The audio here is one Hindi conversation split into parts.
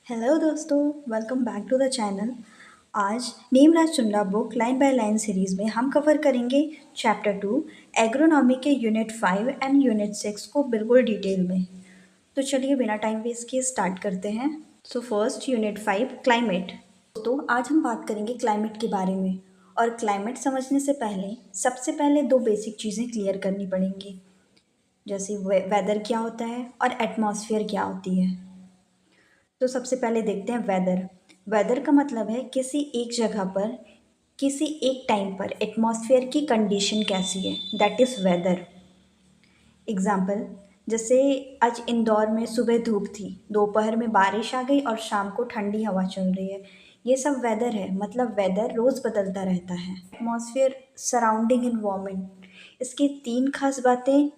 हेलो दोस्तों, welcome back to the channel. आज नेमराज चुनला book line by line series में हम कवर करेंगे चैप्टर 2 एग्रोनॉमी के यूनिट 5 एंड यूनिट 6 को बिल्कुल डिटेल में। तो चलिए बिना टाइम वेस्ट किए स्टार्ट करते हैं। So first unit 5 climate. तो आज हम बात करेंगे क्लाइमेट के बारे में। और क्लाइमेट समझने से पहले सबसे पहले दो बेसिक चीज़ें क्लियर करनी पड़ेंगी, जैसे वेदर क्या होता है और एटमॉस्फेयर क्या होती है। तो सबसे पहले देखते हैं वेदर। वेदर का मतलब है किसी एक जगह पर किसी एक टाइम पर एटमॉस्फेयर की कंडीशन कैसी है, दैट इज़ वेदर। एग्जाम्पल, जैसे आज इंदौर में सुबह धूप थी, दोपहर में बारिश आ गई और शाम को ठंडी हवा चल रही है। ये सब वेदर है, मतलब वेदर रोज़ बदलता रहता है। एटमॉस्फेयर सराउंडिंग इन्वायरमेंट, इसकी तीन खास बातें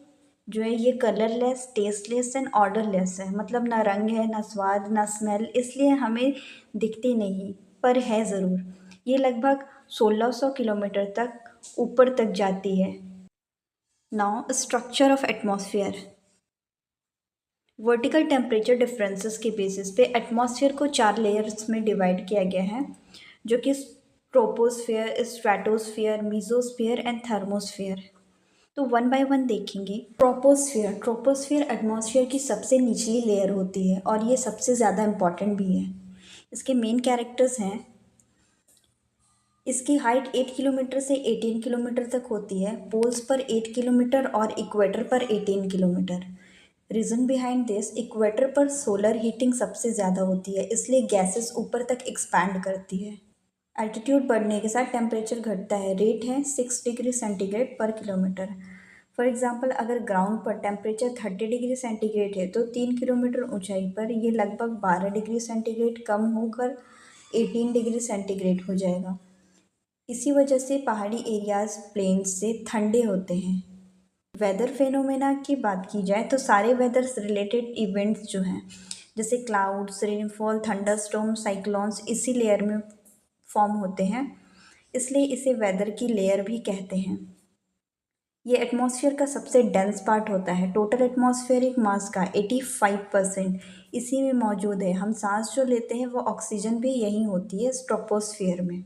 जो है, ये कलरलेस, टेस्टलेस एंड ऑर्डरलेस है। मतलब ना रंग है, ना स्वाद, ना स्मेल, इसलिए हमें दिखती नहीं पर है ज़रूर। ये लगभग 1600 किलोमीटर तक ऊपर तक जाती है। Now structure of atmosphere. Vertical temperature differences के बेसिस पे एटमॉस्फेयर को चार लेयर्स में डिवाइड किया गया है, जो कि troposphere, stratosphere, mesosphere and thermosphere. तो वन बाय वन देखेंगे। ट्रोपोस्फेयर। ट्रोपोस्फेयर एटमॉस्फेयर की सबसे निचली लेयर होती है और ये सबसे ज़्यादा इम्पॉर्टेंट भी है। इसके मेन कैरेक्टर्स हैं, इसकी हाइट 8 किलोमीटर से 18 किलोमीटर तक होती है, पोल्स पर 8 किलोमीटर और इक्वेटर पर 18 kilometre. Reason behind this, equator पर सोलर हीटिंग सबसे ज़्यादा होती है, इसलिए गैसेस ऊपर तक एक्सपैंड करती है। एल्टीट्यूड बढ़ने के साथ टेम्परेचर घटता है। रेट है 6 डिग्री सेंटीग्रेड पर किलोमीटर। फॉर एग्जांपल, अगर ग्राउंड पर टेम्परेचर 30 डिग्री सेंटीग्रेड है तो 3 किलोमीटर ऊंचाई पर ये लगभग 12 डिग्री सेंटीग्रेड कम होकर 18 डिग्री सेंटीग्रेड हो जाएगा। इसी वजह से पहाड़ी एरियाज प्लेन्स से ठंडे होते हैं। वेदर फेनोमेना की बात की जाए तो सारे वेदर रिलेटेड इवेंट्स जो हैं, जैसे क्लाउड्स, रेनफॉल, थंडरस्टॉर्म, साइक्लोन्स इसी लेयर में फॉर्म होते हैं, इसलिए इसे वेदर की लेयर भी कहते हैं। ये एटमॉस्फेयर का सबसे डेंस पार्ट होता है। टोटल एटमॉस्फेरिक मास का 85% इसी में मौजूद है। हम सांस जो लेते हैं वो ऑक्सीजन भी यही होती है, ट्रोपोस्फेयर में।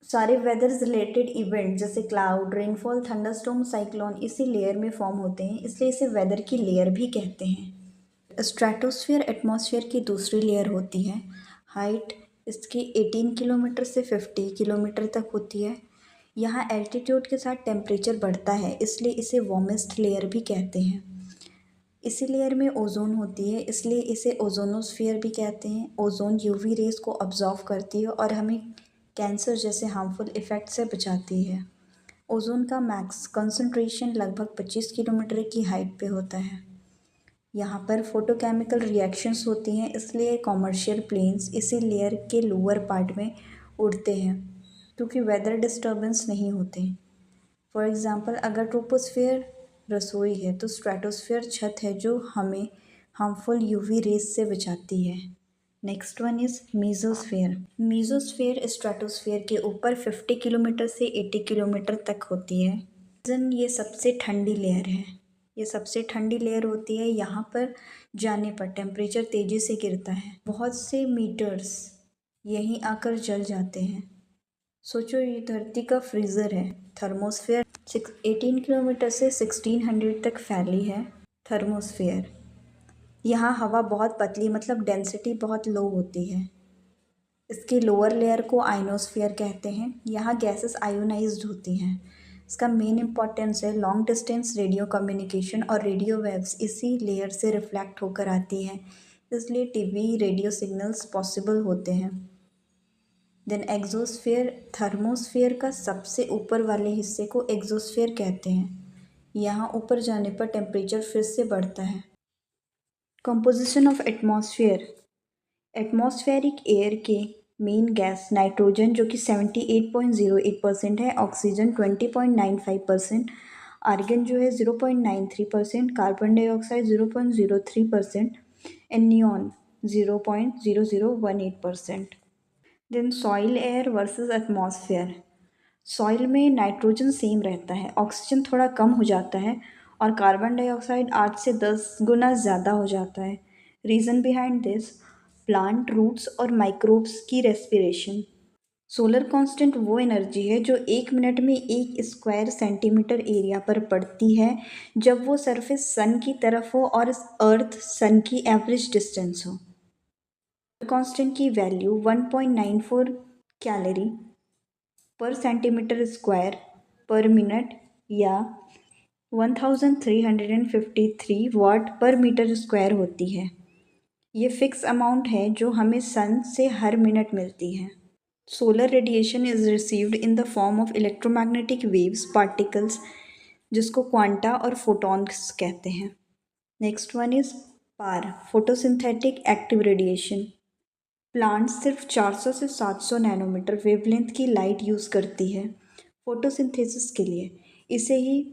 सारे वेदर रिलेटेड इवेंट जैसे क्लाउड, रेनफॉल, थंडरस्टॉर्म, साइक्लोन इसी लेयर में फॉर्म होते हैं, इसलिए इसे वेदर की लेयर भी कहते हैं। स्ट्रेटोस्फेयर एटमॉस्फेयर की दूसरी लेयर होती है। हाइट इसकी 18 किलोमीटर से 50 किलोमीटर तक होती है। यहाँ एल्टीट्यूड के साथ टेम्परेचर बढ़ता है, इसलिए इसे वार्मेस्ट लेयर भी कहते हैं। इसी लेयर में ओजोन होती है, इसलिए इसे ओजोनोस्फीयर भी कहते हैं। ओजोन यूवी रेस को ऑब्जॉर्व करती है और हमें कैंसर जैसे हार्मफुल इफ़ेक्ट से बचाती है। ओजोन का मैक्स कंसंट्रेशन लगभग 25 किलोमीटर की हाइट पे होता है। यहाँ पर फोटोकेमिकल रिएक्शंस होती हैं, इसलिए कॉमर्शियल प्लेन्स इसी लेयर के लोअर पार्ट में उड़ते हैं, क्योंकि वेदर डिस्टर्बेंस नहीं होते। फॉर एग्ज़ाम्पल, अगर ट्रोपोस्फेयर रसोई है तो स्ट्रेटोस्फेयर छत है जो हमें हार्मफुल यूवी रेस से बचाती है। Next one is mesosphere. Mesosphere stratosphere के ऊपर 50 किलोमीटर से 80 किलोमीटर तक होती है। रीज़न, ये सबसे ठंडी लेयर है। ये सबसे ठंडी लेयर होती है। यहाँ पर जाने पर टेम्परेचर तेज़ी से गिरता है, बहुत से मीटर्स यहीं आकर जल जाते हैं। सोचो, ये धरती का फ्रीज़र है। थर्मोस्फेयर 18 किलोमीटर से 1600 तक फैली है। थर्मोस्फेयर, यहाँ हवा बहुत पतली, मतलब डेंसिटी बहुत लो होती है। इसकी लोअर लेयर को आइनोस्फेयर कहते हैं। यहाँ गैसेस आयोनाइज्ड होती हैं। इसका मेन इंपॉर्टेंस है लॉन्ग डिस्टेंस रेडियो कम्युनिकेशन और रेडियो वेव्स इसी लेयर से रिफ्लेक्ट होकर आती हैं, इसलिए टीवी रेडियो सिग्नल्स पॉसिबल होते हैं। Then exosphere. थर्मोस्फेयर का सबसे ऊपर वाले हिस्से को एक्सोस्फेयर कहते हैं। यहाँ ऊपर जाने पर टेम्परेचर फिर से बढ़ता है। Composition of atmosphere. Atmospheric air के मेन गैस नाइट्रोजन जो कि 78.08% है, ऑक्सीजन 20.95%, आर्गन जो है 0.93%, carbon dioxide 0.03% and neon 0.0018%। Then soil air versus atmosphere. Soil में नाइट्रोजन सेम रहता है, ऑक्सीजन थोड़ा कम हो जाता है और कार्बन डाइऑक्साइड 8 से 10 गुना ज़्यादा हो जाता है। Reason behind this, plant roots और माइक्रोब्स की रेस्पिरेशन। सोलर कांस्टेंट वो एनर्जी है जो 1 मिनट में 1 स्क्वायर सेंटीमीटर एरिया पर पड़ती है जब वो सरफेस सन की तरफ हो और अर्थ सन की एवरेज डिस्टेंस हो। कांस्टेंट की वैल्यू 1.94 कैलोरी पर सेंटीमीटर स्क्वायर पर मिनट या 1353 वाट पर मीटर स्क्वायर होती है। ये फिक्स अमाउंट है जो हमें सन से हर मिनट मिलती है। Solar radiation is received in the form of electromagnetic waves particles, जिसको क्वांटा और फोटॉन्स कहते हैं। Next one is PAR, photosynthetic active radiation. Plants सिर्फ 400 से 700 नैनोमीटर वेवलेंथ की लाइट यूज़ करती है फोटोसिंथेसिस के लिए। इसे ही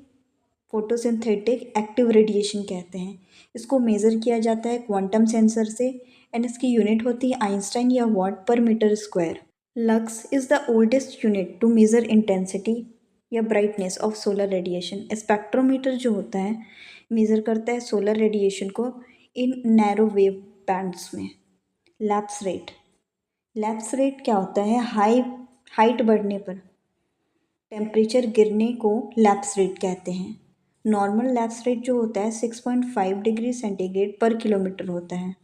फोटोसिंथेटिक एक्टिव रेडिएशन कहते हैं। इसको मेज़र किया जाता है क्वांटम सेंसर से एंड इसकी यूनिट होती है आइंस्टाइन या watt per metre square. Lux is the oldest unit to measure intensity या brightness of solar radiation. Spectrometer जो होता है मेज़र करता है सोलर रेडिएशन को इन नैरो वेव बैंड्स में। लैप्स रेट क्या होता है? हाइट बढ़ने पर टेम्परेचर गिरने को लैप्स रेट कहते हैं। नॉर्मल लैप्स रेट जो होता है 6.5 डिग्री सेंटीग्रेड पर किलोमीटर होता है।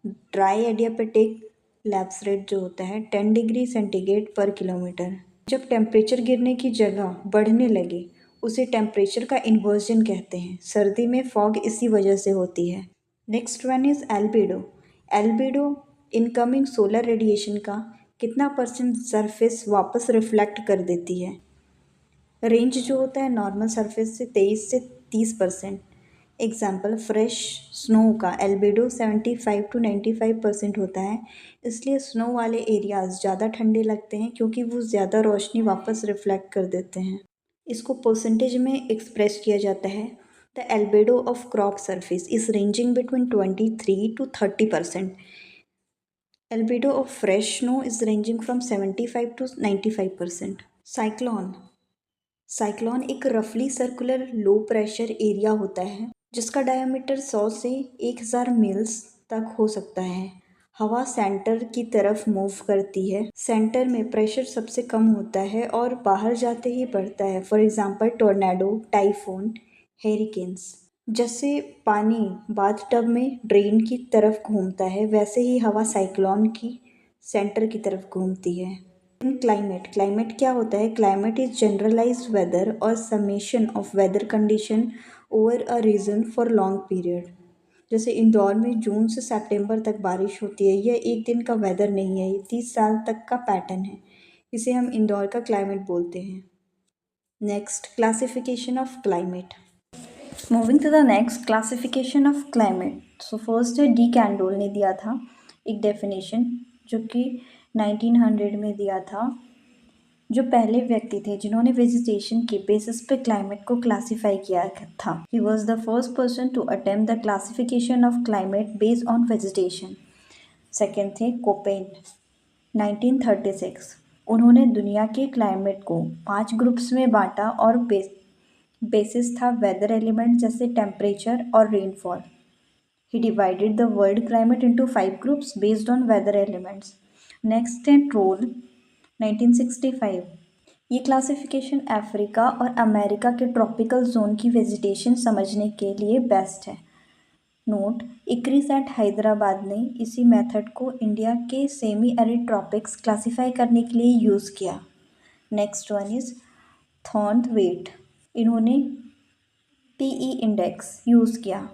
ड्राई एडियाबेटिक लैप्स रेट जो होता है 10 डिग्री सेंटीग्रेड पर किलोमीटर। जब टेम्परेचर गिरने की जगह बढ़ने लगे उसे टेम्परेचर का इन्वर्जन कहते हैं। सर्दी में फॉग इसी वजह से होती है। Next one is albedo. Albedo incoming solar radiation का कितना परसेंट सरफेस वापस रिफ्लेक्ट कर देती है। रेंज जो होता है नॉर्मल सरफेस से 23 से 30%। एग्जाम्पल फ्रेश स्नो का एल्बिडो 75 to 95% होता है। इसलिए स्नो वाले एरियाज ज़्यादा ठंडे लगते हैं क्योंकि वो ज़्यादा रोशनी वापस रिफ्लेक्ट कर देते हैं। इसको परसेंटेज में एक्सप्रेस किया जाता है। The albedo of crop surface is ranging between 23 to 30%। Albedo of fresh snow is ranging from 75 to 95%. Cyclone एक रफली सर्कुलर लो प्रेशर एरिया होता है जिसका डायमीटर 100 से 1000 मील्स तक हो सकता है। हवा सेंटर की तरफ मूव करती है। सेंटर में प्रेशर सबसे कम होता है और बाहर जाते ही बढ़ता है। For example tornado, typhoon, hurricanes. जैसे पानी बाथटब में ड्रेन की तरफ घूमता है वैसे ही हवा साइक्लोन की सेंटर की तरफ घूमती है। क्लाइमेट क्या होता है? क्लाइमेट इज जनरलाइज्ड वेदर और summation of weather condition over a region for long period. जैसे इंदौर में जून से सितंबर तक बारिश होती है। यह एक दिन का वेदर नहीं है, ये 30 साल तक का पैटर्न है। इसे हम इंदौर का क्लाइमेट बोलते हैं। Next, classification of climate. Moving to the next, classification of climate. So first है डी कैंडोल ने दिया था एक डेफिनेशन जो कि 1900 में दिया था। जो पहले व्यक्ति थे जिन्होंने वेजिटेशन के बेसिस पे क्लाइमेट को क्लासीफाई किया था। He was the first person to attempt the classification of climate based on vegetation. Second थे कोपेन, 1936। उन्होंने दुनिया के क्लाइमेट को 5 ग्रुप्स में बांटा और बेसिस था वेदर एलिमेंट जैसे टेम्परेचर और rainfall. He divided the world climate into 5 groups based on whether elements. Next है ट्रोल, 1965। ये क्लासिफिकेशन अफ्रीका और अमेरिका के ट्रॉपिकल जोन की वेजिटेशन समझने के लिए बेस्ट है। नोट, इक्रिस एट हैदराबाद ने इसी मेथड को इंडिया के सेमी एरिड ट्रॉपिक्स क्लासीफाई करने के लिए यूज़ किया। Next one is Thornthwaite. इन्होंने पीई इंडेक्स यूज़ किया।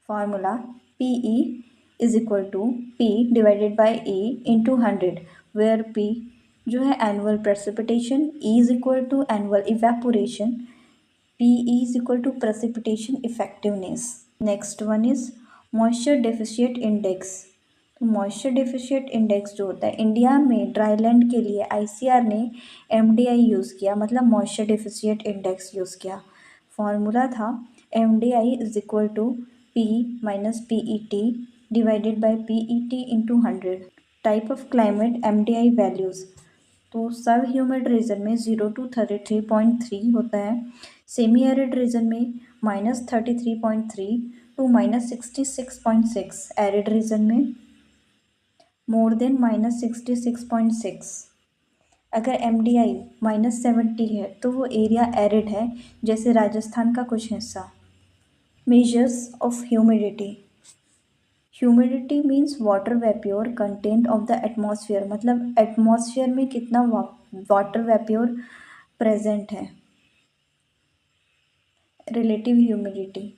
Formula PE is equal to P divided by A into 100, where P जो है annual precipitation, E is equal to annual evaporation, P E is equal to precipitation effectiveness. Next one is moisture deficit index. तो मॉइस्चर डेफिशिएट इंडेक्स जो होता है इंडिया में ड्राईलैंड के लिए आईसीआर ने एमडीआई यूज़ किया, मतलब मॉइस्चर डेफिशिएट इंडेक्स यूज़ किया। फॉर्मूला था MDI is equal to P minus PET divided by PET into 100। Type of climate MDI values. तो सब ह्यूमिड रीजन में 0 to 33.3 होता है। सेमी एरिड रीजन में -33.3 to -66.6। एरिड रीजन में मोर देन -66.6। अगर MDI -70 है तो वो एरिया एरिड है, जैसे राजस्थान का कुछ हिस्सा। Measures of humidity. Humidity means water vapour content of the atmosphere, मतलब एटमॉस्फेयर में कितना वाटर वेप्योर प्रेजेंट है। Relative humidity,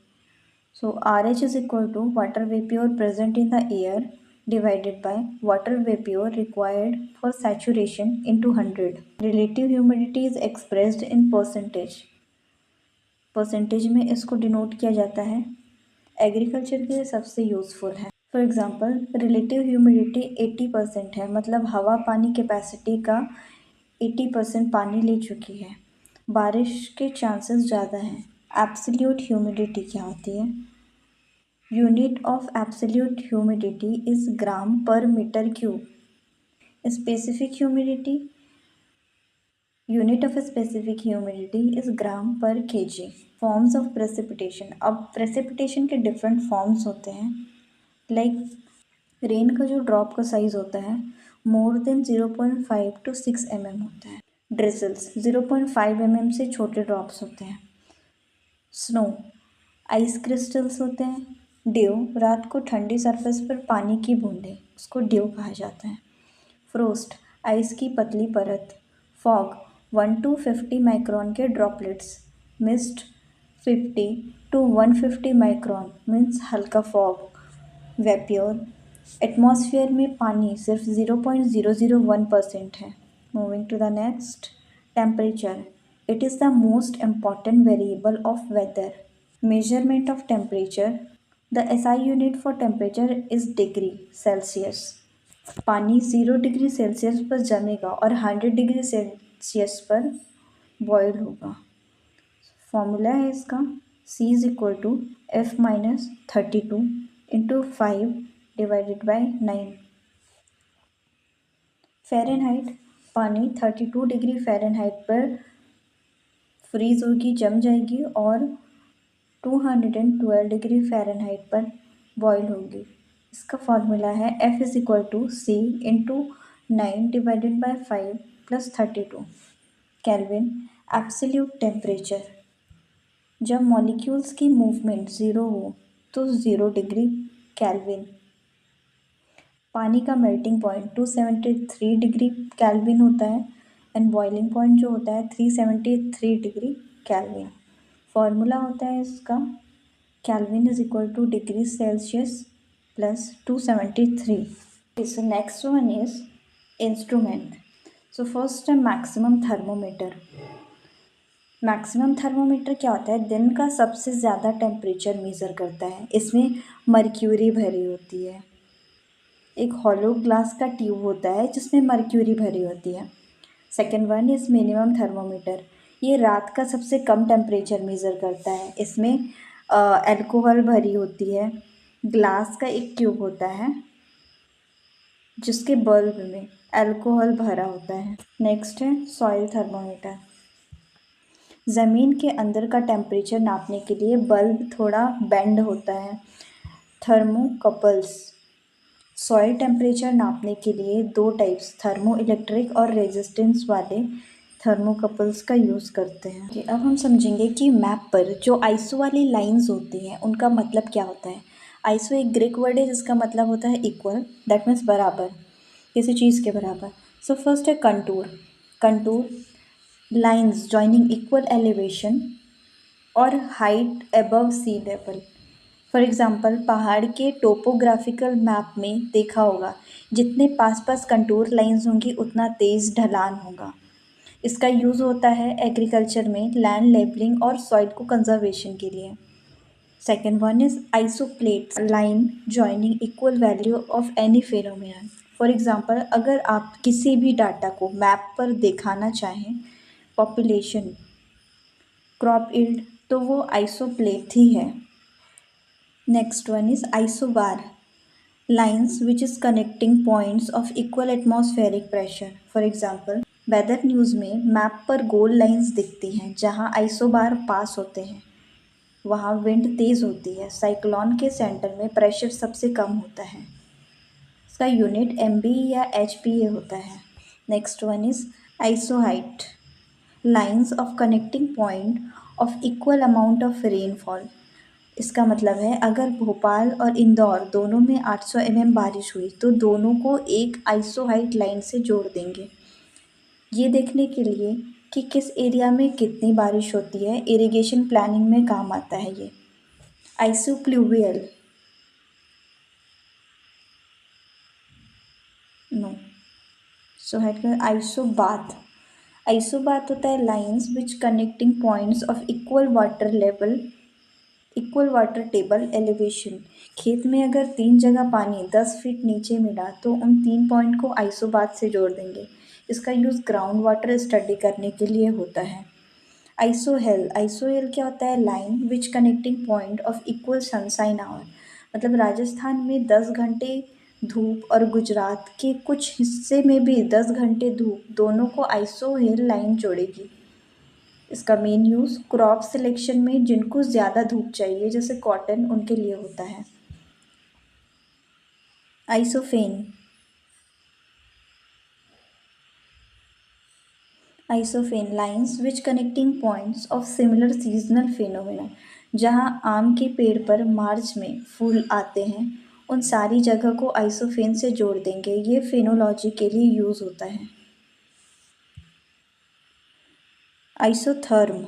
so RH is equal to water vapor present in the air divided by water vapor required for saturation into 100. Relative humidity is expressed in percentage. Percentage में इसको डिनोट किया जाता है। एग्रीकल्चर के लिए सबसे यूज़फुल है। फॉर एग्जांपल रिलेटिव ह्यूमिडिटी 80% है, मतलब हवा पानी कैपेसिटी का 80% पानी ले चुकी है। बारिश के चांसेस ज़्यादा हैं। एब्सोल्यूट ह्यूमिडिटी क्या होती है? Unit of absolute humidity is gram per metre cube. Specific humidity, unit of specific humidity is gram per KG. Forms of precipitation, अब प्रेसिपिटेशन के डिफरेंट फॉर्म्स होते हैं। लाइक रेन का जो ड्रॉप का साइज होता है मोर देन 0.5 to 6 mm होता है। ड्रिजल्स 0.5 mm से छोटे ड्रॉप्स होते हैं। स्नो आइस क्रिस्टल्स होते हैं। ड्यू रात को ठंडी सरफेस पर पानी की बूंदें, उसको ड्यू कहा जाता है। फ्रोस्ट आइस की पतली परत। फॉग 1 to 50 माइक्रोन के droplets. Mist 50 to 150 micron means हल्का फॉग। वेप्योर एटमॉस्फेयर में पानी सिर्फ 0.001% है। Moving to the next, temperature it is the most important variable of weather. Measurement of temperature, the SI unit for temperature is degree Celsius. पानी 0 डिग्री सेल्सियस पर जमेगा और 100 डिग्री सेल्सियस पर बॉयल होगा। फॉर्मूला है इसका C is equal to F-32 into 5 divided by 9। Fahrenheit, पानी 32 डिग्री फ़ारेनहाइट पर फ्रीज होगी, जम जाएगी और 212 डिग्री फ़ारेनहाइट पर बॉयल होगी। इसका फॉर्मूला है F is equal to C into 9 divided by 5 plus 32। Kelvin absolute temperature, जब मॉलिक्यूल्स की मूवमेंट ज़ीरो हो तो 0 डिग्री केल्विन। पानी का मेल्टिंग पॉइंट 273 डिग्री केल्विन होता है एंड बॉइलिंग पॉइंट जो होता है 373 डिग्री केल्विन। फॉर्मूला होता है इसका kelvin is equal two degree Celsius plus 273। So next one is instrument. So first है मैक्सिमम थर्मोमीटर। मैक्सिमम थर्मोमीटर क्या होता है? दिन का सबसे ज़्यादा टेम्परेचर मेज़र करता है। इसमें मर्क्यूरी भरी होती है। एक हॉलो ग्लास का ट्यूब होता है जिसमें मर्क्यूरी भरी होती है। Second one is minimum thermometer. ये रात का सबसे कम टेम्परेचर मेज़र करता है। इसमें अल्कोहल भरी होती है। ग्लास का एक ट्यूब होता है जिसके बल्ब में अल्कोहल भरा होता है। नेक्स्ट है सॉइल थर्मोमीटर। ज़मीन के अंदर का टेम्परेचर नापने के लिए बल्ब थोड़ा बेंड होता है। थर्मोकपल्स, सॉइल टेम्परेचर नापने के लिए 2 टाइप्स थर्मो इलेक्ट्रिक और रेजिस्टेंस वाले थर्मोकपल्स का यूज़ करते हैं। अब हम समझेंगे कि मैप पर जो आइसो वाली लाइंस होती हैं उनका मतलब क्या होता है। आइसो एक ग्रीक वर्ड है जिसका मतलब होता है इक्वल, दैट मीन्स बराबर, किसी चीज़ के बराबर। सो फर्स्ट है contour. Contour lines joining equal elevation और height above sea level. For example पहाड़ के टोपोग्राफिकल मैप में देखा होगा, जितने पास पास कंटूर लाइंस होंगी उतना तेज़ ढलान होगा। इसका यूज़ होता है एग्रीकल्चर में लैंड लेबलिंग और सॉइल को कंजर्वेशन के लिए। Second one is isopleths, line joining equal value of any phenomenon. For example अगर आप किसी भी डाटा को मैप पर दिखाना चाहें, पॉपुलेशन, क्रॉप यील्ड, तो वो आइसोप्लेट ही है। Next one is isobar, lines which is connecting points of equal atmospheric pressure. For example weather news में मैप पर गोल लाइन्स दिखती हैं, जहाँ आइसोबार पास होते हैं वहाँ विंड तेज़ होती है। साइक्लोन के सेंटर में प्रेशर सबसे कम होता है। इसका यूनिट MB या HPA होता है। Next one is isohyet, lines of connecting point of equal amount of rainfall. इसका मतलब है अगर भोपाल और इंदौर दोनों में 800 mm बारिश हुई तो दोनों को एक आइसोहाइट लाइन से जोड़ देंगे। ये देखने के लिए कि किस एरिया में कितनी बारिश होती है, इरिगेशन प्लानिंग में काम आता है ये। आइसोप्लूवियल, नो, सो हेड का आइसोबाथ। आइसोबाथ होता है lines which connecting points of equal water table elevation. खेत में अगर 3 जगह पानी 10 फीट नीचे मिला तो उन 3 पॉइंट को आइसोबाथ से जोड़ देंगे। इसका यूज़ ग्राउंड वाटर स्टडी करने के लिए होता है। आइसोहेल, आइसोहेल क्या होता है? Line which connecting point of equal sunshine hour. मतलब राजस्थान में 10 घंटे धूप और गुजरात के कुछ हिस्से में भी 10 घंटे धूप, दोनों को आइसोहेल लाइन जोड़ेगी। इसका मेन यूज़ क्रॉप सिलेक्शन में जिनको ज़्यादा धूप चाहिए जैसे कॉटन, उनके लिए होता है। Isophane, isophane lines which connecting points of similar seasonal phenomena. जहाँ आम के पेड़ पर मार्च में फूल आते हैं, उन सारी जगह को आइसोफेन से जोड़ देंगे। ये फेनोलॉजी के लिए यूज़ होता है। Isotherm,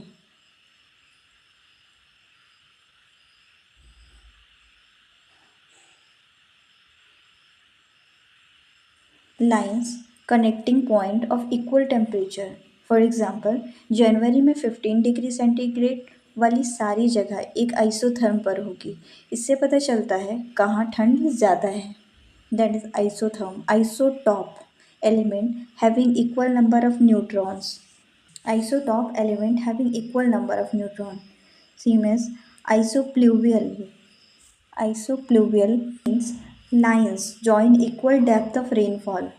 lines connecting point of equal temperature. For example जनवरी में 15 डिग्री सेंटीग्रेड वाली सारी जगह एक आइसोथर्म पर होगी। इससे पता चलता है कहाँ ठंड ज़्यादा है। That is isotherm. Isotope, element having equal number of neutrons. Isotop element having equal number of neutron. Same as isopluvial. Isopluvial means lines join equal depth of rainfall.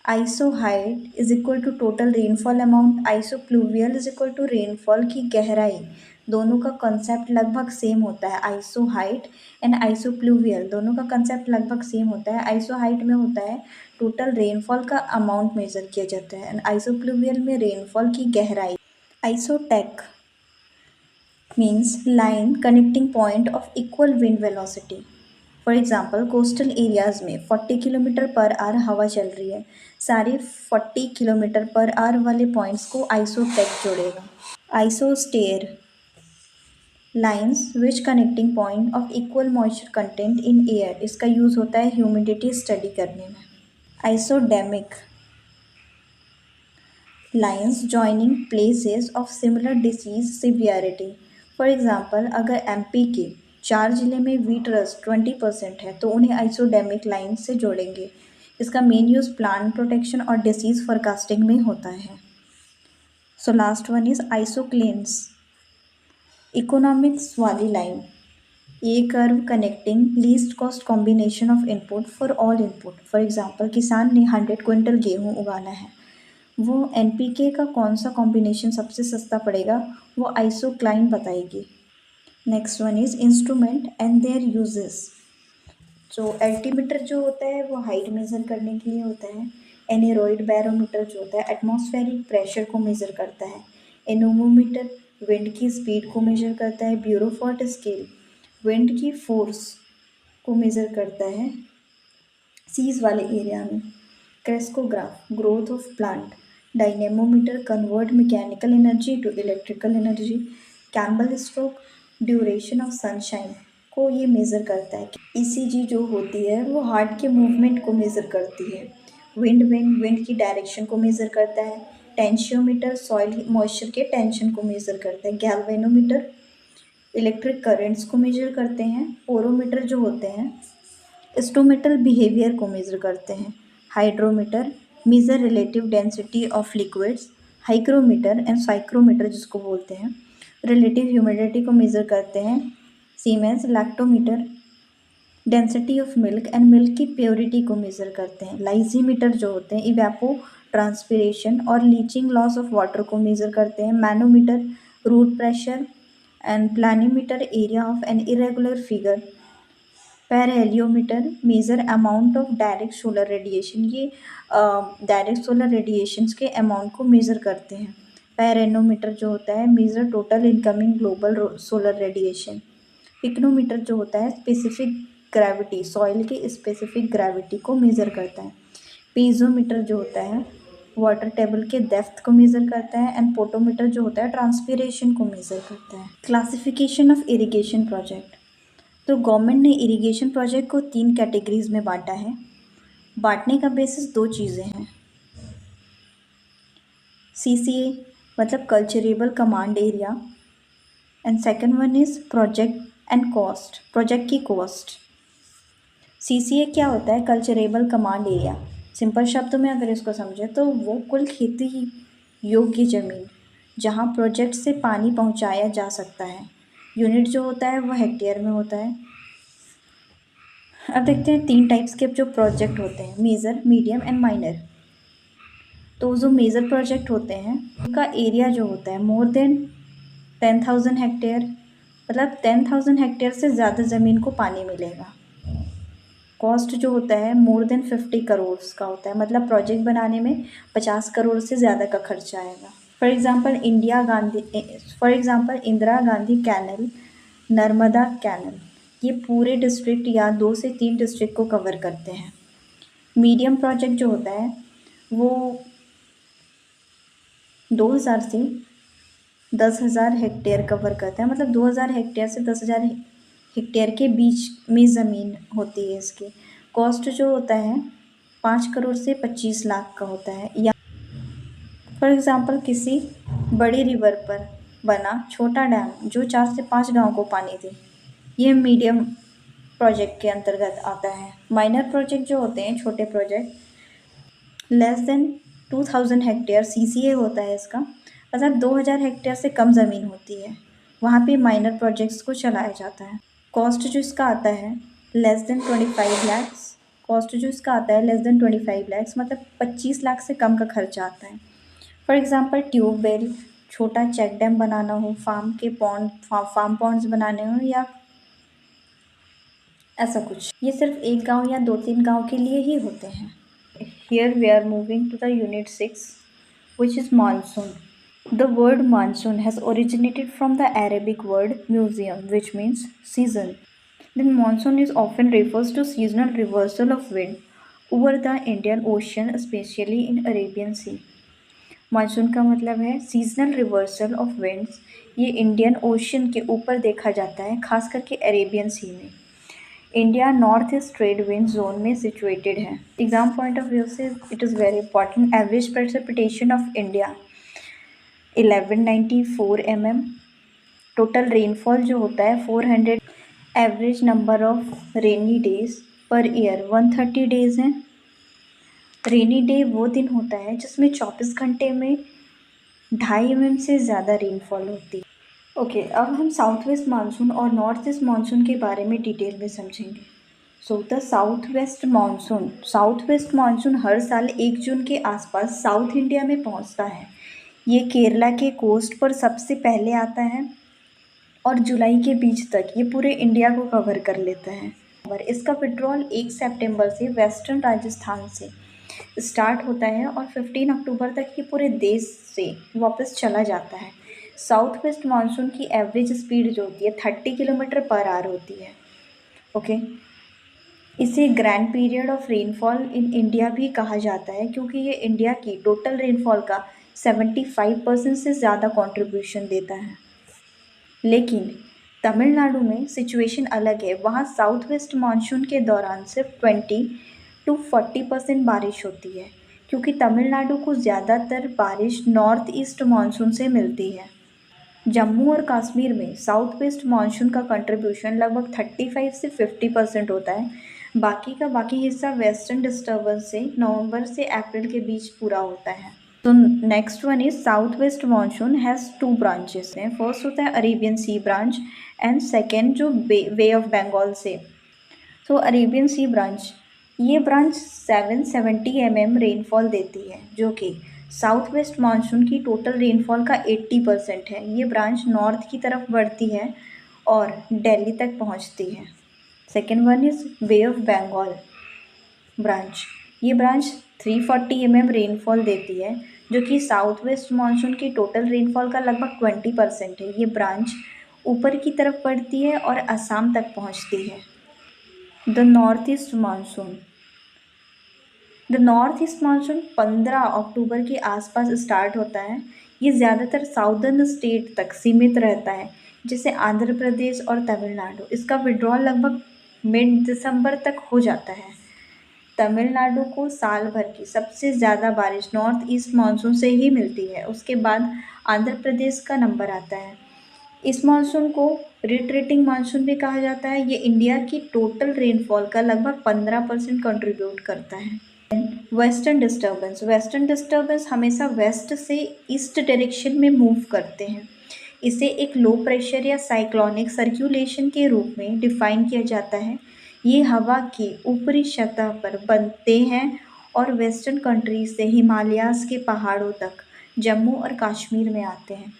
Isoheight is equal to total rainfall amount. Isopluvial is equal to rainfall की गहराई। दोनों का कंसेप्ट लगभग सेम होता है। आइसोहाइट एंड आइसोप्लूवियल दोनों का कंसेप्ट लगभग सेम होता है। आइसोहाइट में होता है टोटल रेनफॉल का अमाउंट मेजर किया जाता है एंड आइसोप्लूवियल में रेनफॉल की गहराई। Isotach means line connecting point of equal wind velocity. For example coastal areas में 40 km/h हवा चल रही है, सारे 40 km/h वाले पॉइंट्स को आइसोटेक जोड़ेगा। Isostere, lines which connecting point of equal moisture content in air. इसका यूज़ होता है ह्यूमिडिटी स्टडी करने में। Isodemic, lines joining places of similar disease severity. For example अगर MP के 4 जिले में वीट रस्ट 20% है तो उन्हें आइसोडेमिक लाइन से जोड़ेंगे। इसका मेन यूज़ प्लांट प्रोटेक्शन और डिसीज फोरकास्टिंग में होता है। So last one is isoclines, economics वाली लाइन। A curve connecting least cost combination of input for all input. For example किसान ने 100 क्विंटल गेहूँ उगाना है, वो NPK का कौन सा कॉम्बिनेशन सबसे सस्ता पड़ेगा वो आइसोक्लाइन बताएगी। Next one is instrument and there uses. तो एल्टीमीटर जो होता है वो हाइट मेज़र करने के लिए होता है। एनेरॉइड बैरोमीटर जो होता है एटमॉस्फेरिक प्रेशर को मेज़र करता है। एनोमोमीटर विंड की स्पीड को मेज़र करता है। ब्यूरोफॉर्ट स्केल विंड की फोर्स को मेज़र करता है सीज वाले एरिया में। Crescograph growth of plant. Dynamometer convert mechanical energy to electrical energy. Campbell Stokes duration of sunshine को ये मेज़र करता है। ECG जो होती है वो हार्ट के मूवमेंट को मेज़र करती है। विंड की डायरेक्शन को मेज़र करता है। टेंशियोमीटर सॉइल मॉइस्चर के टेंशन को मेज़र करता है। गैल्वेनोमीटर इलेक्ट्रिक करंट्स को मेज़र करते हैं। पोरोमीटर जो होते हैं इंस्ट्रूमेंटल बिहेवियर को मेज़र करते हैं। Hydrometer measure relative density of liquids. Hygrometer and psychrometer जिसको बोलते हैं रिलेटिव ह्यूमिडिटी को मेज़र करते हैं। Siemens lactometer density of milk and milk की प्योरिटी को मेज़र करते हैं। लाइजीमीटर जो होते हैं इवेपो ट्रांसपिरेशन और लीचिंग लॉस ऑफ वाटर को मेज़र करते हैं। Manometer root pressure and planimeter area of an irregular figure. Pyrheliometer measure amount of direct solar radiation, ये डायरेक्ट सोलर रेडिएशंस के अमाउंट को मेज़र करते हैं। पेरेनोमीटर जो होता है measure total incoming global solar radiation. Pycnometer जो होता है स्पेसिफिक ग्रेविटी, सॉइल की स्पेसिफिक ग्रेविटी को मेज़र करता है। पीजोमीटर जो होता है वाटर टेबल के डेप्थ को मेज़र करता है। एंड पोटोमीटर जो होता है ट्रांसपीरेशन को मेज़र करता है। क्लासिफिकेशन ऑफ इरिगेशन प्रोजेक्ट, तो गवर्नमेंट ने इरिगेशन प्रोजेक्ट को 3 कैटेगरीज में बांटा है। बांटने का बेसिस 2 चीज़ें हैं। CCA मतलब culturable command area, and second one is project and cost, project की कॉस्ट। CCA क्या होता है? Culturable command area. सिंपल शब्दों में अगर इसको समझे तो वो कुल खेती योग्य ज़मीन जहाँ प्रोजेक्ट से पानी पहुँचाया जा सकता है। यूनिट जो होता है वो हेक्टेयर में होता है। अब देखते हैं 3 टाइप्स के जो प्रोजेक्ट होते हैं, मेजर, मीडियम एंड माइनर। तो जो मेजर प्रोजेक्ट होते हैं उनका एरिया जो होता है मोर देन 10,000 हेक्टेयर, मतलब 10,000 हेक्टेयर से ज़्यादा ज़मीन को पानी मिलेगा। कॉस्ट जो होता है मोर देन 50 करोड़ का होता है, मतलब प्रोजेक्ट बनाने में 50 करोड़ से ज़्यादा का खर्चा आएगा। For example Indira Gandhi canal, Narmada canal, ये पूरे डिस्ट्रिक्ट या 2 से 3 डिस्ट्रिक्ट को कवर करते हैं। मीडियम प्रोजेक्ट जो होता है वो 2,000 से 10,000 हेक्टेयर कवर करता है, मतलब 2,000 हेक्टेयर से 10,000 हेक्टेयर के बीच में ज़मीन होती है। इसकी कॉस्ट जो होता है 5 करोड़ से 25 लाख का होता है। या फॉर एग्ज़ाम्पल किसी बड़ी रिवर पर बना छोटा डैम जो 4 से 5 गांव को पानी दे, ये मीडियम प्रोजेक्ट के अंतर्गत आता है। माइनर प्रोजेक्ट जो होते हैं, छोटे project, less than 2,000 hectare CCA होता है इसका, मतलब 2,000 हेक्टेयर से कम ज़मीन होती है, वहाँ पे माइनर प्रोजेक्ट्स को चलाया जाता है। कॉस्ट जो इसका आता है लेस देन 25 लैक्स, कॉस्ट जो इसका आता है लेस देन 25 लैक्स, मतलब 25 लाख से कम का खर्चा आता है। फॉर एग्ज़ाम्पल ट्यूबवेल, छोटा चेक डैम बनाना हो, फार्म पॉन्ड्स बनाने हो, या ऐसा कुछ। ये सिर्फ एक गांव या 2-3 गांव के लिए ही होते हैं। Here we are moving to the unit 6, which is monsoon. The word monsoon has originated from the Arabic word museum, which means season. Then monsoon is often refers to seasonal reversal of wind over the Indian Ocean, especially in Arabian Sea. Monsoon का मतलब है सीजनल रिवर्सल ऑफ विंड्स, ये इंडियन ओशन के ऊपर देखा जाता है, खास करके अरेबियन सी में। India north east trade wind zone में सिचुएटेड है। एग्जाम पॉइंट ऑफ व्यू से it is very important. Average precipitation of India 1194 mm, total rainfall जो होता है 400, average number of rainy days per year 130 days हैं। रेनी डे वो दिन होता है जिसमें 24 घंटे में 2.5 mm से ज़्यादा रेनफॉल होती है। ओके, अब हम साउथ वेस्ट मानसून और नॉर्थ ईस्ट मानसून के बारे में डिटेल में समझेंगे। So the south west monsoon हर साल 1 जून के आसपास साउथ इंडिया में पहुंचता है। ये केरला के कोस्ट पर सबसे पहले आता है और जुलाई के बीच तक ये पूरे इंडिया को कवर कर लेता है। और इसका विड्रॉल 1 सितंबर से वेस्टर्न राजस्थान से स्टार्ट होता है और 15 अक्टूबर तक ये पूरे देश से वापस चला जाता है। साउथ वेस्ट मानसून की एवरेज स्पीड जो होती है 30 किलोमीटर पर आवर होती है। ओके, इसे grand period of rainfall in India भी कहा जाता है, क्योंकि ये इंडिया की टोटल रेनफॉल का 75% से ज़्यादा कंट्रीब्यूशन देता है। लेकिन तमिलनाडु में सिचुएशन अलग है, वहाँ साउथ वेस्ट मानसून के दौरान सिर्फ 20 to 40% बारिश होती है, क्योंकि तमिलनाडु को ज़्यादातर बारिश नॉर्थ ईस्ट मानसून से मिलती है। जम्मू और कश्मीर में साउथ वेस्ट मानसून का कंट्रीब्यूशन लगभग 35 से 50% होता है। बाकी हिस्सा वेस्टर्न डिस्टर्बेंस से नवंबर से अप्रैल के बीच पूरा होता है। तो next one is south west monsoon has 2 branches हैं। फर्स्ट होता है Arabian sea branch and second जो वे ऑफ बंगाल से। तो अरेबियन सी ब्रांच, ये ब्रांच 770 mm रेनफॉल देती है, जो कि साउथ वेस्ट मानसून की टोटल रेनफॉल का 80% है। ये ब्रांच नॉर्थ की तरफ बढ़ती है और दिल्ली तक पहुंचती है। Second one is bay of Bengal branch. ये ब्रांच 340 mm रेनफॉल देती है, जो कि साउथ वेस्ट मानसून की टोटल रेनफॉल का लगभग 20% है। ये ब्रांच ऊपर की तरफ बढ़ती है और असम तक पहुंचती है। The north east monsoon. The north east monsoon 15 अक्टूबर के आसपास स्टार्ट होता है। ये ज़्यादातर साउदर्न स्टेट तक सीमित रहता है, जैसे आंध्र प्रदेश और तमिलनाडु। इसका विड्रॉल लगभग मिड दिसंबर तक हो जाता है। तमिलनाडु को साल भर की सबसे ज़्यादा बारिश नॉर्थ ईस्ट मानसून से ही मिलती है। उसके बाद आंध्र प्रदेश का नंबर आता है। इस मानसून को रिट्रीटिंग मानसून भी कहा जाता है। ये इंडिया की टोटल रेनफॉल का लगभग 15% कंट्रीब्यूट करता है। वेस्टर्न डिस्टर्बेंस हमेशा वेस्ट से ईस्ट डायरेक्शन में मूव करते हैं। इसे एक लो प्रेशर या साइक्लोनिक सर्कुलेशन के रूप में डिफाइन किया जाता है। ये हवा की ऊपरी सतह पर बनते हैं और वेस्टर्न कंट्रीज से हिमालयाज के पहाड़ों तक जम्मू और कश्मीर में आते हैं।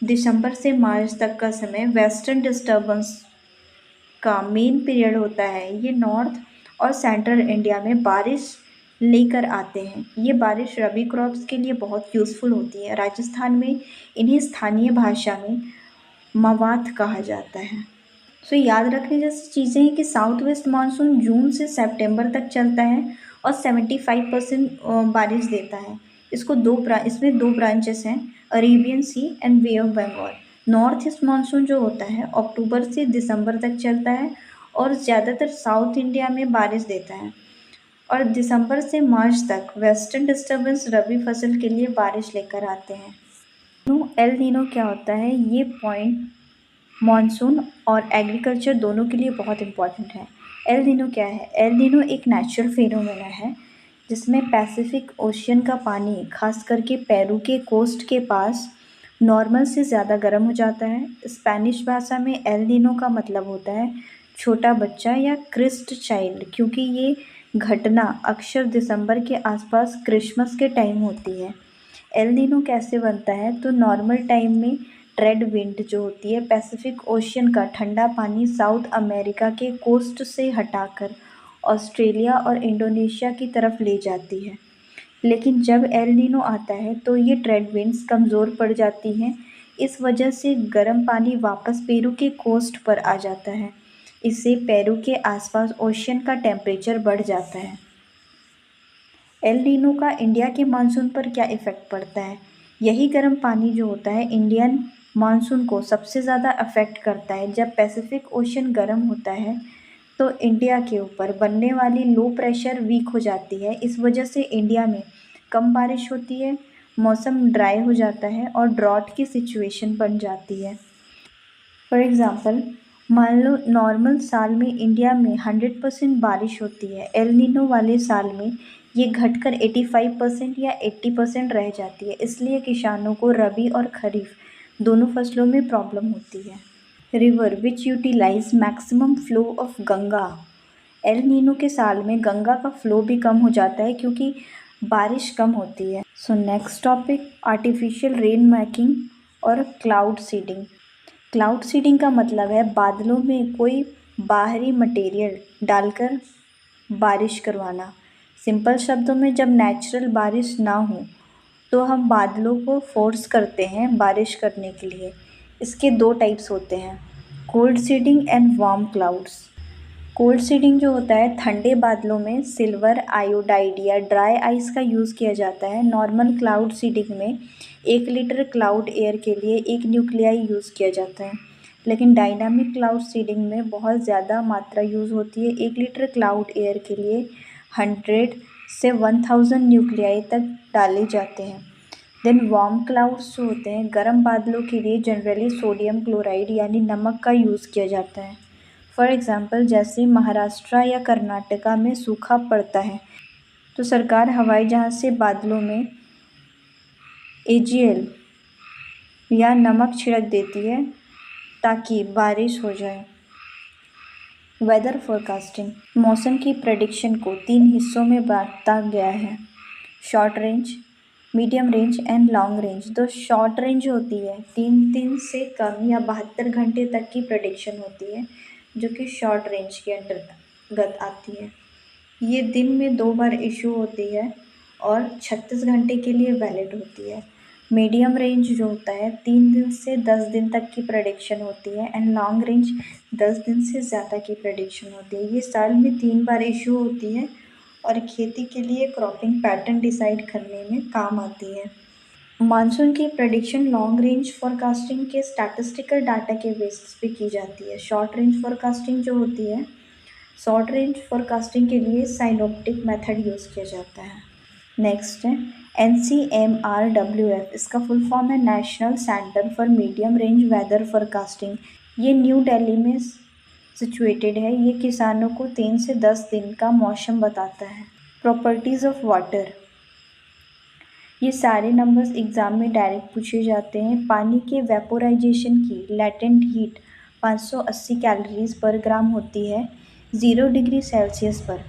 दिसंबर से मार्च तक का समय वेस्टर्न डिस्टर्बेंस का मेन पीरियड होता है। ये नॉर्थ और सेंट्रल इंडिया में बारिश लेकर आते हैं। ये बारिश रबी क्रॉप्स के लिए बहुत यूज़फुल होती है। राजस्थान में इन्हें स्थानीय भाषा में मवात कहा जाता है। सो याद रखने जैसी चीज़ें हैं कि साउथ वेस्ट मानसून जून से सितंबर तक चलता है और 75% बारिश देता है। इसमें दो ब्रांचेस हैं, Arabian sea and bay of Bengal. North east monsoon जो होता है अक्टूबर से दिसंबर तक चलता है और ज़्यादातर साउथ इंडिया में बारिश देता है। और दिसंबर से मार्च तक वेस्टर्न डिस्टर्बेंस रबी फसल के लिए बारिश लेकर आते हैं। एल नीनो क्या होता है? ये पॉइंट मॉनसून और एग्रीकल्चर दोनों के लिए बहुत इम्पॉर्टेंट है। एल नीनो क्या है? एल नीनो एक नेचुरल फिनोमेना है जिसमें पैसिफिक ओशियन का पानी खास करके पेरू के कोस्ट के पास नॉर्मल से ज़्यादा गर्म हो जाता है। स्पेनिश भाषा में एल नीनो का मतलब होता है छोटा बच्चा या क्रिस्ट चाइल्ड, क्योंकि ये घटना अक्सर दिसंबर के आसपास क्रिसमस के टाइम होती है। एल नीनो कैसे बनता है? तो नॉर्मल टाइम में ट्रेड विंड जो होती है पैसिफिक ओशियन का ठंडा पानी साउथ अमेरिका के कोस्ट से हटाकर ऑस्ट्रेलिया और इंडोनेशिया की तरफ ले जाती है। लेकिन जब एल नीनो आता है तो ये ट्रेड विंड्स कमज़ोर पड़ जाती हैं। इस वजह से गर्म पानी वापस पेरू के कोस्ट पर आ जाता है। इससे पेरू के आसपास ओशियन का टेम्परेचर बढ़ जाता है। एल नीनो का इंडिया के मानसून पर क्या इफ़ेक्ट पड़ता है? यही गर्म पानी जो होता है इंडियन मानसून को सबसे ज़्यादा अफेक्ट करता है। जब पैसिफिक ओशन गर्म होता है तो इंडिया के ऊपर बनने वाली लो प्रेशर वीक हो जाती है। इस वजह से इंडिया में कम बारिश होती है, मौसम ड्राई हो जाता है और ड्रॉट की सिचुएशन बन जाती है। फॉर एग्ज़ाम्पल, मान लो नॉर्मल साल में इंडिया में 100% बारिश होती है। एल नीनो वाले साल में ये घटकर 85% या 80% रह जाती है। इसलिए किसानों को रबी और खरीफ दोनों फसलों में प्रॉब्लम होती है। River which utilize maximum flow of Ganga. El Nino के साल में गंगा का फ्लो भी कम हो जाता है क्योंकि बारिश कम होती है। So next topic, artificial rain making और क्लाउड सीडिंग। क्लाउड सीडिंग का मतलब है बादलों में कोई बाहरी मटेरियल डालकर बारिश करवाना। सिंपल शब्दों में, जब नेचुरल बारिश ना हो तो हम बादलों को फोर्स करते हैं बारिश करने के लिए। इसके दो टाइप्स होते हैं, cold seeding and warm clouds. Cold seeding जो होता है ठंडे बादलों में सिल्वर आयोडाइड या ड्राई आइस का यूज़ किया जाता है। नॉर्मल क्लाउड सीडिंग में 1 लीटर क्लाउड एयर के लिए 1 न्यूक्लियाई यूज़ किया जाता है। लेकिन डायनामिक क्लाउड सीडिंग में बहुत ज़्यादा मात्रा यूज़ होती है। 1 लीटर क्लाउड एयर के लिए 100 से 1000 न्यूक्लियाई तक डाले जाते हैं। देन वार्म क्लाउड्स जो होते हैं गर्म बादलों के लिए जनरली सोडियम क्लोराइड यानी नमक का यूज़ किया जाता है। फॉर एग्ज़ाम्पल, जैसे महाराष्ट्र या कर्नाटका में सूखा पड़ता है तो सरकार हवाई जहाज़ से बादलों में एजीएल या नमक छिड़क देती है ताकि बारिश हो जाए। वेदर फोरकास्टिंग, मौसम की प्रेडिक्शन को 3 हिस्सों में बांटा गया है, short range, medium range and long range. तो शॉर्ट रेंज होती है 3 दिन से कम या 72 घंटे तक की प्रेडिक्शन होती है। जो कि शॉर्ट रेंज के अंतर्गत आती है। ये दिन में 2 बार इशू होती है और 36 घंटे के लिए वैलिड होती है। मीडियम रेंज जो होता है 3 दिन से 10 दिन तक की प्रेडिक्शन होती है एंड लॉन्ग रेंज 10 दिन से ज़्यादा की प्रेडिक्शन होती है। ये साल में 3 बार इशू होती है और खेती के लिए क्रॉपिंग पैटर्न डिसाइड करने में काम आती है। मानसून की प्रेडिक्शन लॉन्ग रेंज फोरकास्टिंग के स्टैटिस्टिकल डाटा के बेसिस पे की जाती है। शॉर्ट रेंज फोरकास्टिंग जो होती है, शॉर्ट रेंज फोरकास्टिंग के लिए साइनोप्टिक मेथड यूज़ किया जाता है। नेक्स्ट है NCMRWF, इसका फुल फॉर्म है national centre for medium range weather forecasting. ये न्यू दिल्ली में सिचुएटेड है। ये किसानों को 3 से 10 दिन का मौसम बताता है। प्रॉपर्टीज़ ऑफ वाटर, ये सारे नंबर्स एग्ज़ाम में डायरेक्ट पूछे जाते हैं। पानी के वेपोराइजेशन की लेटेंट हीट 580 कैलोरीज पर ग्राम होती है 0 डिग्री सेल्सियस पर।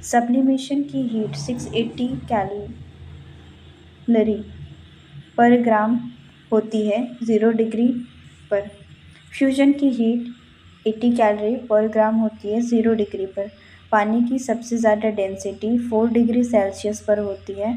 सब्लिमेशन की हीट 680 कैलोरी पर ग्राम होती है 0 डिग्री पर। फ्यूजन की हीट 80 कैलोरी पर ग्राम होती है 0 डिग्री पर। पानी की सबसे ज़्यादा डेंसिटी 4 डिग्री सेल्सियस पर होती है।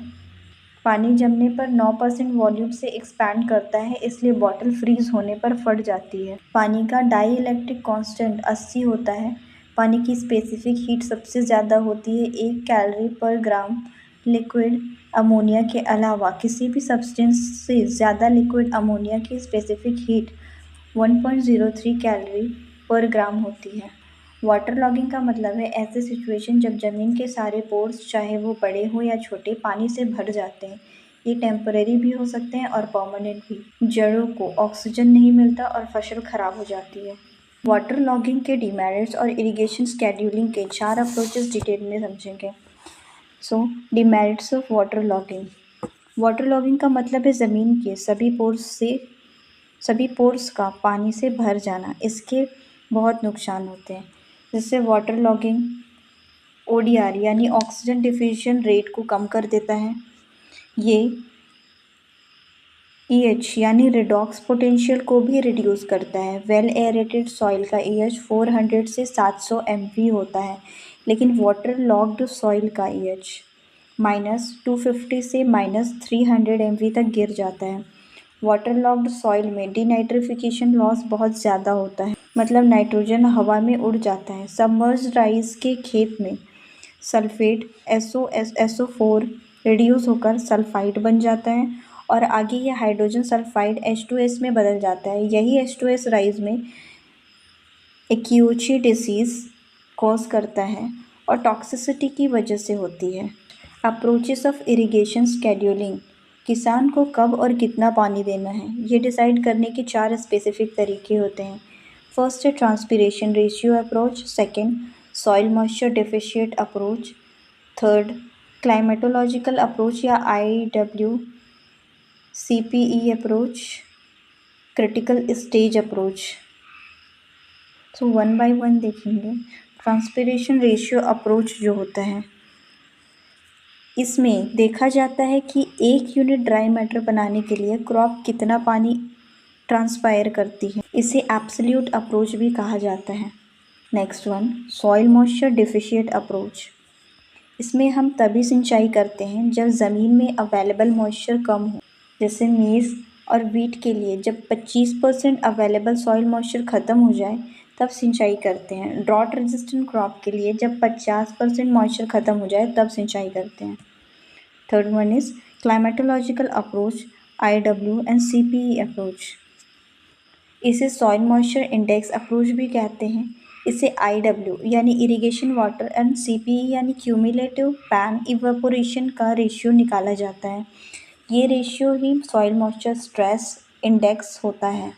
पानी जमने पर 9% वॉल्यूम से एक्सपैंड करता है, इसलिए बॉटल फ्रीज होने पर फट जाती है। पानी का डाई इलेक्ट्रिक कांस्टेंट 80 होता है। पानी की स्पेसिफिक हीट सबसे ज़्यादा होती है 1 कैलोरी पर ग्राम। लिक्विड अमोनिया के अलावा किसी भी सब्सटेंस से ज़्यादा लिक्विड अमोनिया की स्पेसिफिक हीट 1.03 कैलोरी पर ग्राम होती है। वाटर लॉगिंग का मतलब है ऐसे सिचुएशन जब ज़मीन के सारे पोर्स, चाहे वो बड़े हो या छोटे, पानी से भर जाते हैं। ये टेम्परेरी भी हो सकते हैं और परमानेंट भी। जड़ों को ऑक्सीजन नहीं मिलता और फसल खराब हो जाती है। वाटर लॉगिंग के डिमेरिट्स और इरिगेशन स्केड्यूलिंग के 4 अप्रोचेस डिटेल में समझेंगे। So demerits of water logging. Water logging का मतलब है ज़मीन के सभी पोर्स का पानी से भर जाना। इसके बहुत नुकसान होते हैं, जैसे वाटर लॉगिंग ODR यानी ऑक्सीजन डिफ्यूजन रेट को कम कर देता है। ये EH यानी रिडॉक्स पोटेंशियल को भी रिड्यूस करता है। वेल एरेटेड सॉइल का EH 400 से 700 MV होता है, लेकिन वाटर लॉग्ड सॉइल का EH -250 से -300 MV तक गिर जाता है। वाटर लॉग्ड सॉइल में डीनाइट्रिफिकेशन लॉस बहुत ज़्यादा होता है, मतलब नाइट्रोजन हवा में उड़ जाता है। सबमर्ज्ड राइस के खेत में सल्फेट SO4 रिड्यूस होकर सल्फाइड बन जाता है और आगे ये हाइड्रोजन सल्फाइड H2S में बदल जाता है। यही H2S राइस में एक्यूची डिसीज़ कॉज करता है और टॉक्सिसिटी की वजह से होती है। अप्रोचेस ऑफ इरिगेशन स्केड्यूलिंग, किसान को कब और कितना पानी देना है ये डिसाइड करने के 4 स्पेसिफिक तरीके होते हैं। फर्स्ट है transpiration ratio approach, second soil moisture deficit approach, third climatological approach या IWCPE approach, critical stage approach. तो 1 बाय 1 देखेंगे। ट्रांसपिरेशन रेशियो अप्रोच जो होता है, इसमें देखा जाता है कि 1 यूनिट ड्राई मैटर बनाने के लिए क्रॉप कितना पानी ट्रांसपायर करती है। इसे एब्सोल्यूट अप्रोच भी कहा जाता है। Next one, soil moisture deficit approach. इसमें हम तभी सिंचाई करते हैं जब ज़मीन में अवेलेबल मॉइस्चर कम हो, जैसे मेज़ और वीट के लिए जब 25% अवेलेबल सॉइल मॉइस्चर ख़त्म हो जाए तब सिंचाई करते हैं। ड्रॉट रेजिस्टेंट क्रॉप के लिए जब 50% मॉइस्चर ख़त्म हो जाए तब सिंचाई करते हैं। Third one is climatological approach, IWCPE approach. इसे सॉइल मॉइस्चर इंडेक्स अप्रोच भी कहते हैं। इसे IW यानी इरिगेशन वाटर एंड CPE यानी क्यूमुलेटिव पैन इवेपोरेशन का रेशियो निकाला जाता है। ये रेशियो ही सॉइल मॉइस्चर स्ट्रेस इंडेक्स होता है।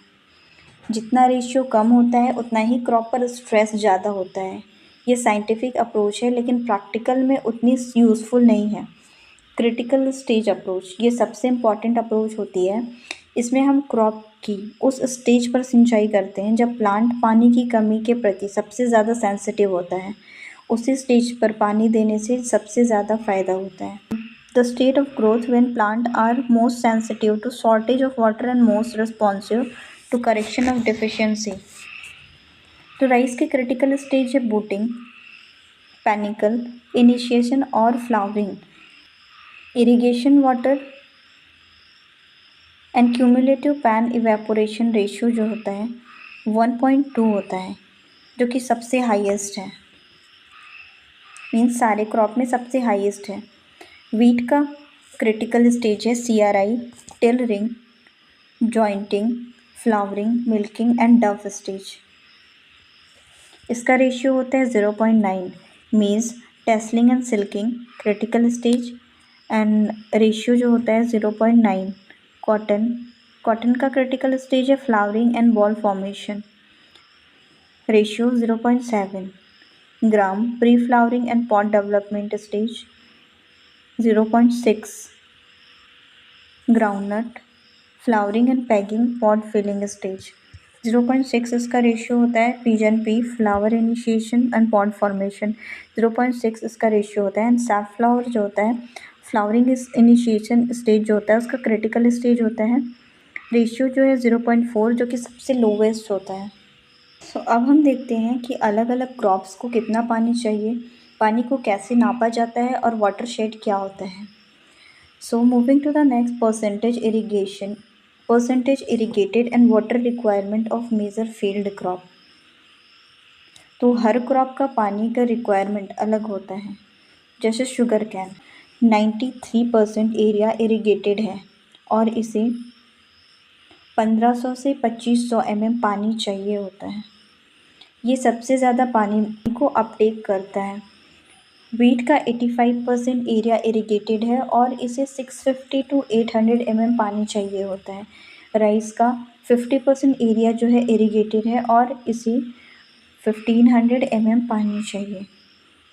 जितना रेशियो कम होता है उतना ही क्रॉप पर स्ट्रेस ज़्यादा होता है। ये साइंटिफिक अप्रोच है लेकिन प्रैक्टिकल में उतनी यूज़फुल नहीं है। क्रिटिकल स्टेज अप्रोच, ये सबसे इम्पॉर्टेंट अप्रोच होती है। इसमें हम क्रॉप की उस स्टेज पर सिंचाई करते हैं जब प्लांट पानी की कमी के प्रति सबसे ज़्यादा सेंसिटिव होता है। उसी स्टेज पर पानी देने से सबसे ज़्यादा फ़ायदा होता है। The state of growth when plant are most sensitive to shortage of water and most responsive to correction of deficiency. तो राइस की क्रिटिकल स्टेज है बूटिंग, पैनिकल, इनिशिएशन और flowering. Irrigation water and cumulative pan evaporation ratio जो होता है 1.2 होता है, जो कि सबसे हाईएस्ट है, मीन्स सारे क्रॉप में सबसे हाईएस्ट है। वीट का क्रिटिकल स्टेज है CRI, tillering, jointing, flowering, milking and dough stage. इसका रेशियो होता है 0.9। Maize, tasseling and silking critical stage and ratio जो होता है 0.9। कॉटन का क्रिटिकल स्टेज है flowering and boll formation, ratio 0.7। Gram, pre flowering and pod development stage 0.6। Groundnut, flowering and pegging, pod filling stage 0.6 इसका रेशियो होता है। Pigeon pea, flower initiation and pod formation 0.6 इसका रेशियो होता है। एंड सैफफ्लावर जो होता है, फ्लावरिंग इनिशिएशन स्टेज जो होता है उसका क्रिटिकल स्टेज होता है, रेशियो जो है 0.4, जो कि सबसे लोवेस्ट होता है। सो अब हम देखते हैं कि अलग अलग क्रॉप्स को कितना पानी चाहिए, पानी को कैसे नापा जाता है और वाटर शेड क्या होता है। So moving to the next, percentage irrigated and water requirement of major field crop. तो हर क्रॉप का पानी का रिक्वायरमेंट अलग होता है। जैसे शुगर कैन 93% एरिया इरिगेटेड है और इसे 1500 से 2500 mm पानी चाहिए होता है। ये सबसे ज़्यादा पानी को अपटेक करता है। वीट का 85% एरिया इरिगेटेड है और इसे 650 to 800 mm पानी चाहिए होता है। राइस का 50% एरिया जो है इरिगेटेड है और इसे 1500 mm पानी चाहिए।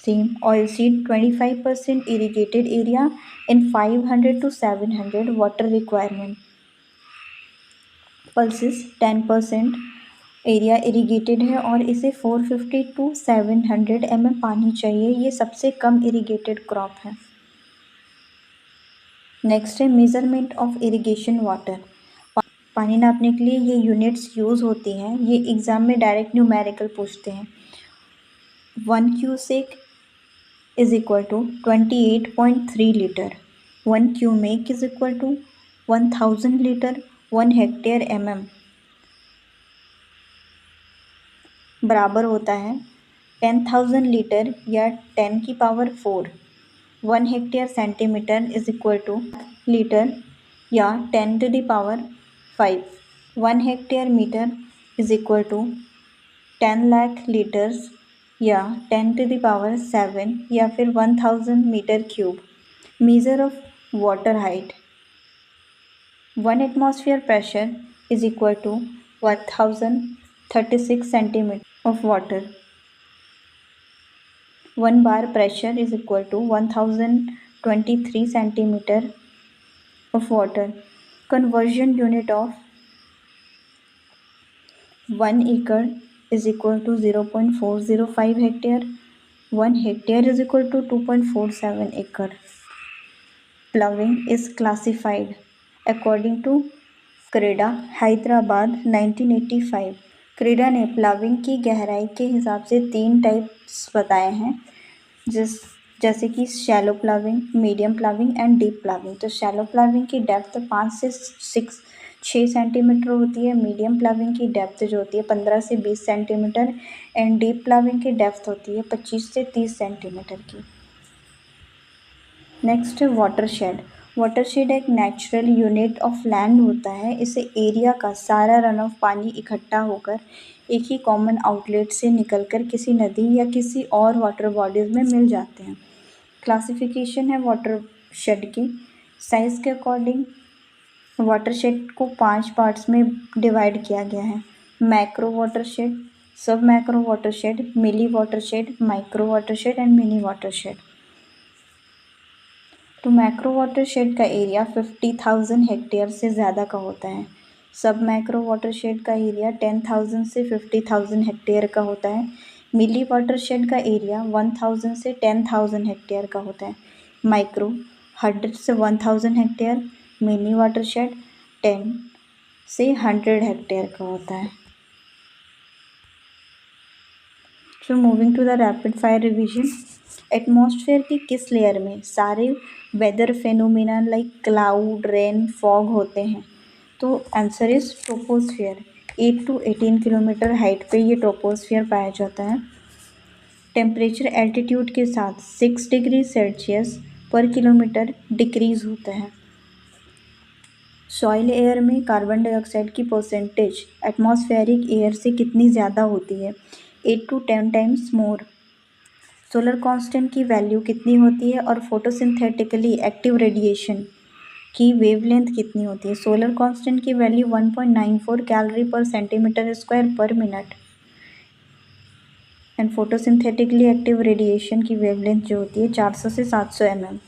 Same oil seed 25% irrigated area in 500 to 700 water requirement. Pulses 10% area irrigated है और इसे 450 to 700 mm पानी चाहिए। ये सबसे कम इरिगेटेड क्रॉप है। नेक्स्ट है मेजरमेंट ऑफ इरिगेशन वाटर। पानी नापने के लिए ये यूनिट्स यूज़ होती हैं। ये एग्ज़ाम में डायरेक्ट न्यूमेरिकल पूछते हैं। 1 cusec is equal to 28.3 litre. 1 cumec is equal to 1000 litre. 1 hectare mm बराबर होता है 10,000 लीटर या 10 की power 4। 1 hectare centimetre is equal to litre या 10 to the power 5। 1 hectare metre is equal to 10 lakh litres या 10 to the पावर 7 या फिर 1000 metre cube. Measure of water height 1 atmosphere pressure is equal to 1036 centimetre of water. 1 bar pressure is equal to 1023 centimeter of water. Conversion unit of 1 acre is equal to 0.405 hectare. 1 hectare is equal to 2.47 acre. Ploughing is classified according to CREDA Hyderabad 1985। CREDA ने प्लाविंग की गहराई के हिसाब से 3 टाइप्स बताए हैं, जैसे कि shallow ploughing, medium ploughing and deep ploughing. तो शैलो प्लाविंग की डेप्थ 5 से 6 सेंटीमीटर होती है। मीडियम प्लाविंग की डेप्थ जो होती है 15 से 20 सेंटीमीटर एंड डीप प्लाविंग की डेप्थ होती है 25 से 30 सेंटीमीटर की। नेक्स्ट है वाटरशेड। वाटरशेड एक नेचुरल यूनिट ऑफ लैंड होता है। इसे एरिया का सारा रन ऑफ पानी इकट्ठा होकर एक ही कॉमन आउटलेट से निकलकर किसी नदी या किसी और वाटर बॉडीज़ में मिल जाते हैं। क्लासिफिकेशन है वाटरशेड की। साइज़ के अकॉर्डिंग वाटरशेड को 5 पार्ट्स में डिवाइड किया गया है। Macro watershed, sub macro watershed, milli watershed, micro watershed and mini watershed. तो मैक्रो वाटरशेड का एरिया 50,000 हेक्टेयर से ज़्यादा का होता है। सब मैक्रो वाटरशेड का एरिया 10,000 से 50,000 हेक्टेयर का होता है। मिली वाटरशेड का एरिया 1,000 से 10,000 हेक्टेयर का होता है। माइक्रो 100 से 1,000 हेक्टेयर, मिनी वाटरशेड 10 से 100 हेक्टेयर का होता है। So moving to the rapid fire revision. Atmosphere की किस लेयर में सारे weather phenomena like cloud, rain, fog होते हैं? तो answer is troposphere. 8 to 18 kilometre height पे ये ट्रोपोस्फियर पाया जाता है। टेम्परेचर एल्टीट्यूड के साथ 6 डिग्री सेल्सियस पर किलोमीटर डिक्रीज होता है। सॉइल एयर में कार्बन डाइऑक्साइड की परसेंटेज एटमॉस्फेरिक एयर से कितनी ज़्यादा होती है? 8 to 10 times more. Solar constant की वैल्यू कितनी होती है और फोटोसिंथेटिकली एक्टिव रेडिएशन की वेवलेंथ कितनी होती है? सोलर कांस्टेंट की वैल्यू 1.94 कैलोरी पर सेंटीमीटर स्क्वायर पर minute and photosynthetically active radiation की वेवलेंथ जो होती है 400 से 700 mm।